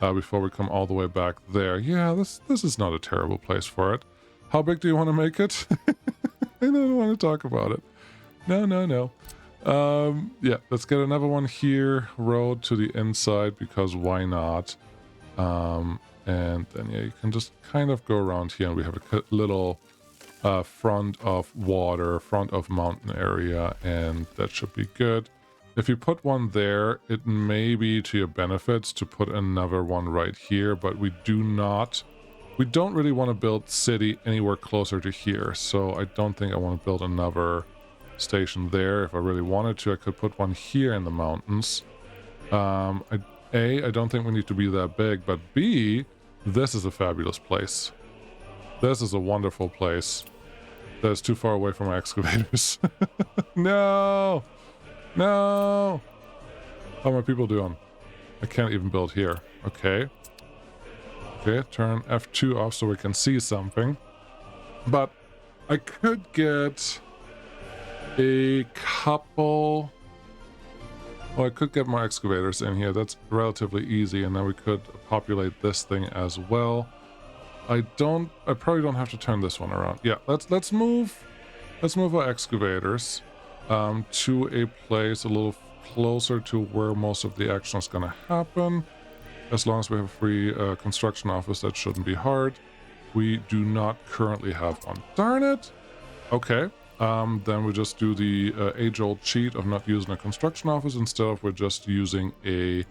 before we come all the way back there. Yeah, this is not a terrible place for it. How big do you want to make it? I don't want to talk about it. No. Yeah, let's get another one here. Road to the inside, because why not? And then, yeah, you can just kind of go around here, and we have a little front of water, front of mountain area, and that should be good. If you put one there, it may be to your benefits to put another one right here, but we don't really want to build city anywhere closer to here, so I don't think I want to build another station there. If I really wanted to, I could put one here in the mountains. A, I don't think we need to be that big, but B, this is a fabulous place. This is a wonderful place. That's too far away from my excavators. No! How are my people doing? I can't even build here. Okay, turn F2 off so we can see something. But I could get a couple... Well, I could get more excavators in here. That's relatively easy, and then we could populate this thing as well. I probably don't have to turn this one around. Yeah, let's move our excavators to a place a little closer to where most of the action is going to happen. As long as we have a free construction office, that shouldn't be hard. We do not currently have one. Darn it! Okay, then we just do the age-old cheat of not using a construction office. Instead of we're just using a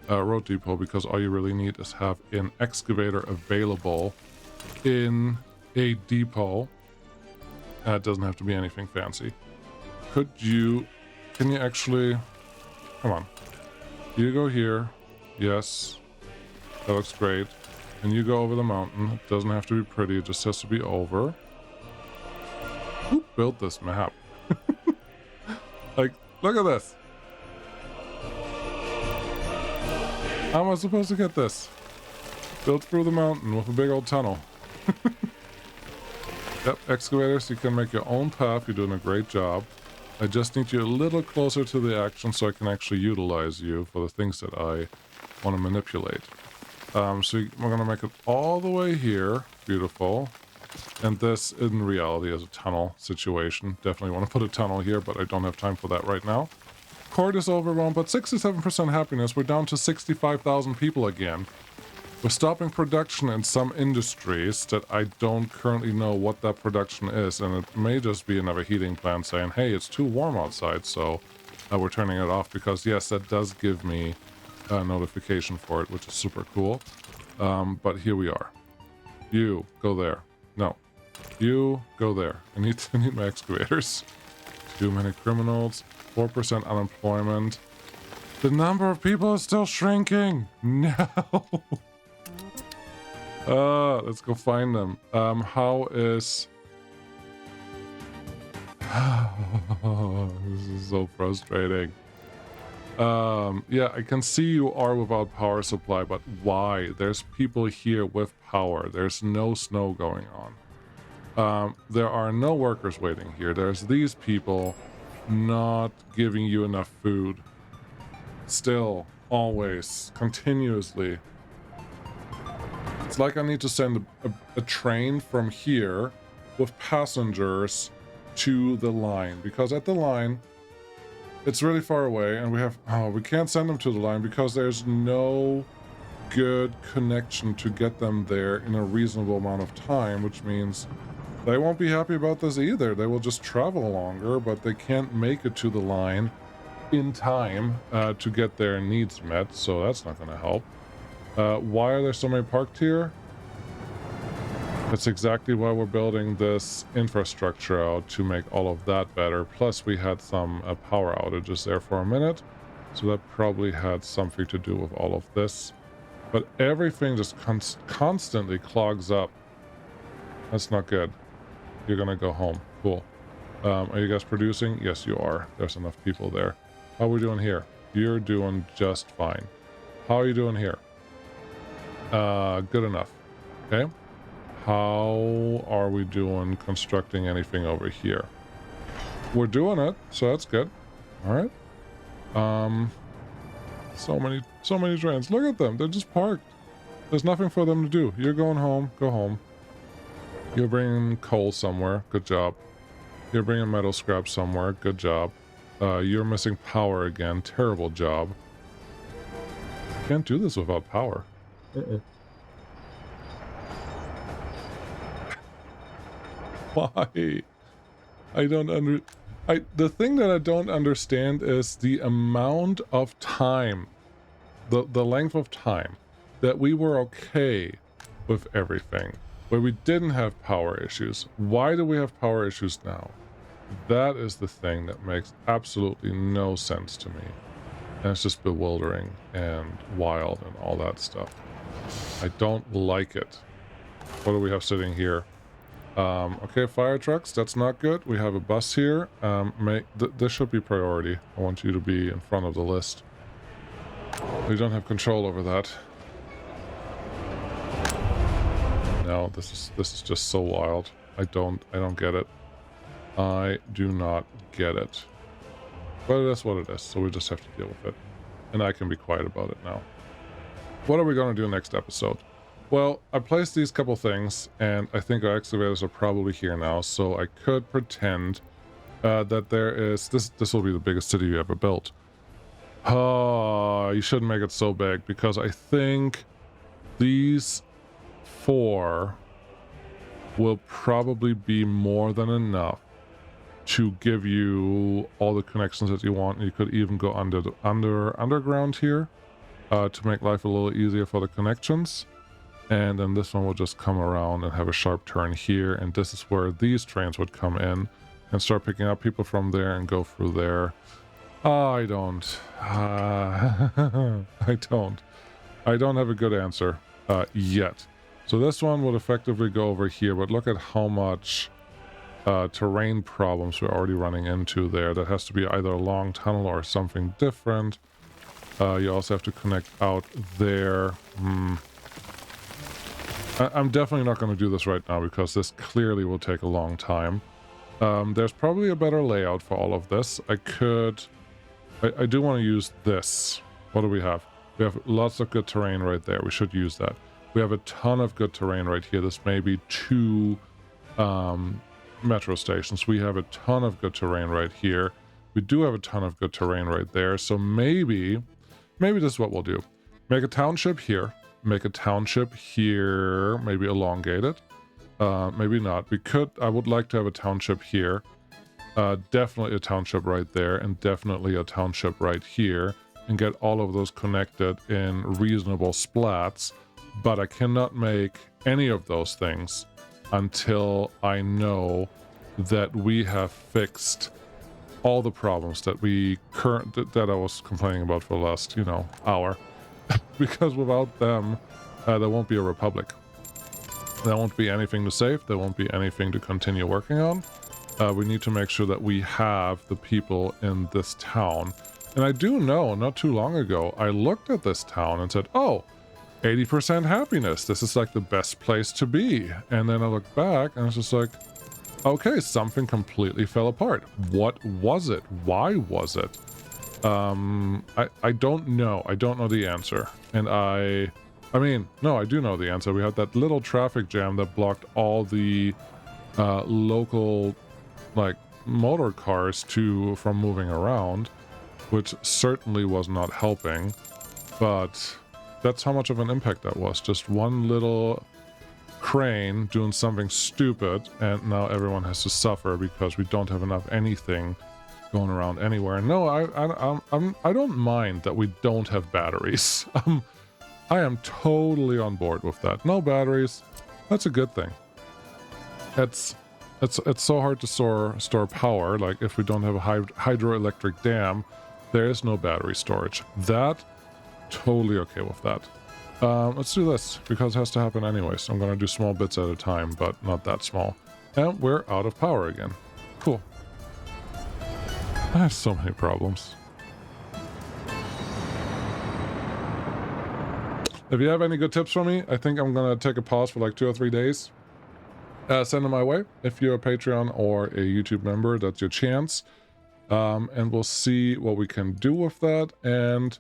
road depot, because all you really need is have an excavator available in a depot. It doesn't have to be anything fancy. Can you actually... Come on. You go here. Yes. That looks great. And you go over the mountain. It doesn't have to be pretty. It just has to be over. Who built this map? Like, look at this. How am I supposed to get this? Built through the mountain with a big old tunnel. Yep, excavators, you can make your own path. You're doing a great job. I just need you a little closer to the action so I can actually utilize you for the things that I want to manipulate. So we're going to make it all the way here. Beautiful. And this, in reality, is a tunnel situation. Definitely want to put a tunnel here, but I don't have time for that right now. Court is overwhelmed, but 67% happiness. We're down to 65,000 people again. We're stopping production in some industries that I don't currently know what that production is, and it may just be another heating plant saying, hey, it's too warm outside, so we're turning it off, because yes, that does give me a notification for it, which is super cool. But here we are. You, go there. No. You, go there. I need my excavators. Too many criminals. 4% unemployment. The number of people is still shrinking. No. Let's go find them. How is... This is so frustrating. Yeah, I can see you are without power supply, but why? There's people here with power. There's no snow going on. There are no workers waiting here. There's these people not giving you enough food. Still, always, continuously. It's like I need to send a train from here with passengers to the line, because at the line it's really far away, and we can't send them to the line because there's no good connection to get them there in a reasonable amount of time, which means they won't be happy about this either. They will just travel longer, but they can't make it to the line in time to get their needs met, so that's not going to help. Why are there so many parked here? That's exactly why we're building this infrastructure out, to make all of that better. Plus we had some power outages there for a minute, so that probably had something to do with all of this. But everything just constantly clogs up. That's not good. You're gonna go home. Cool. Are you guys producing? Yes, you are. There's enough people there. How are we doing here? You're doing just fine. How are you doing here? Good enough. Okay. How are we doing constructing anything over here? We're doing it, so that's good. All right. So many trains. Look at them. They're just parked. There's nothing for them to do. You're going home. Go home. You're bringing coal somewhere. Good job. You're bringing metal scrap somewhere. Good job. You're missing power again. Terrible job. Can't do this without power. Why? The thing that I don't understand is the amount of time, the length of time that we were okay with everything, where we didn't have power issues. Why do we have power issues now? That is the thing that makes absolutely no sense to me. And it's just bewildering and wild and all that stuff. I don't like it. What do we have sitting here? Okay, fire trucks, that's not good. We have a bus here. This should be priority. I want you to be in front of the list. We don't have control over that. No, this is just so wild. I don't get it. I do not get it. But it is what it is, so we just have to deal with it. And I can be quiet about it now. What are we going to do next episode? Well, I placed these couple things, and I think our excavators are probably here now, so I could pretend that there is... This will be the biggest city you ever built. Oh, you shouldn't make it so big, because I think these 4 will probably be more than enough to give you all the connections that you want. You could even go underground here to make life a little easier for the connections. And then this one will just come around and have a sharp turn here, and this is where these trains would come in and start picking up people from there and go through there. I don't have a good answer yet. So this one would effectively go over here, but look at how much terrain problems we're already running into there. That has to be either a long tunnel or something different. You also have to connect out there. I'm definitely not going to do this right now because this clearly will take a long time. There's probably a better layout for all of this. I do want to use this. What do we have? We have lots of good terrain right there. We should use that. We have a ton of good terrain right here. This may be 2 metro stations. We have a ton of good terrain right here. We do have a ton of good terrain right there. So maybe this is what we'll do. Make a township here. Make a township here. Maybe elongate it. Maybe not. I would like to have a township here. Definitely a township right there. And definitely a township right here. And get all of those connected in reasonable splats. But I cannot make any of those things until I know that we have fixed all the problems that that I was complaining about for the last, hour. Because without them, there won't be a republic. There won't be anything to save. There won't be anything to continue working on. We need to make sure that we have the people in this town. And I do know, not too long ago, I looked at this town and said, oh, 80% happiness. This is like the best place to be. And then I looked back and it's just like, okay, something completely fell apart. What was it? Why was it? I don't know. I don't know the answer. And I no, I do know the answer. We had that little traffic jam that blocked all the local, motor cars from moving around, which certainly was not helping. But that's how much of an impact that was. Just one little crane doing something stupid, and now everyone has to suffer because we don't have enough anything going around anywhere. No, I don't mind that we don't have batteries. I am totally on board with that. No batteries, that's a good thing. It's so hard to store power. Like if we don't have a hydroelectric dam, there is no battery storage. That, totally okay with that. Let's do this because it has to happen anyway. So I'm gonna do small bits at a time, but not that small. And we're out of power again. Cool. I have so many problems. If you have any good tips for me, I think I'm gonna take a pause for like 2 or 3 days. Send them my way. If you're a Patreon or a YouTube member, that's your chance. And we'll see what we can do with that and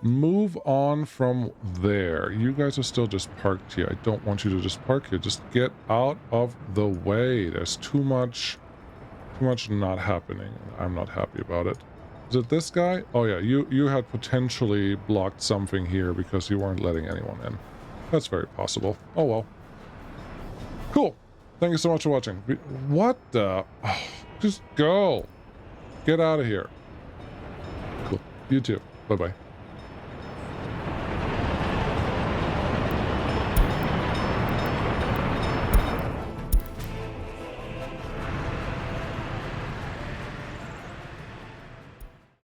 move on from there. You guys are still just parked here. I don't want you to just park here. Just get out of the way. There's too much not happening. I'm not happy about it. Is it this guy? Oh yeah, you had potentially blocked something here because you weren't letting anyone in. That's very possible. Oh well. Cool. Thank you so much for watching. What the? Oh, just go. Get out of here. Cool. You too. Bye-bye.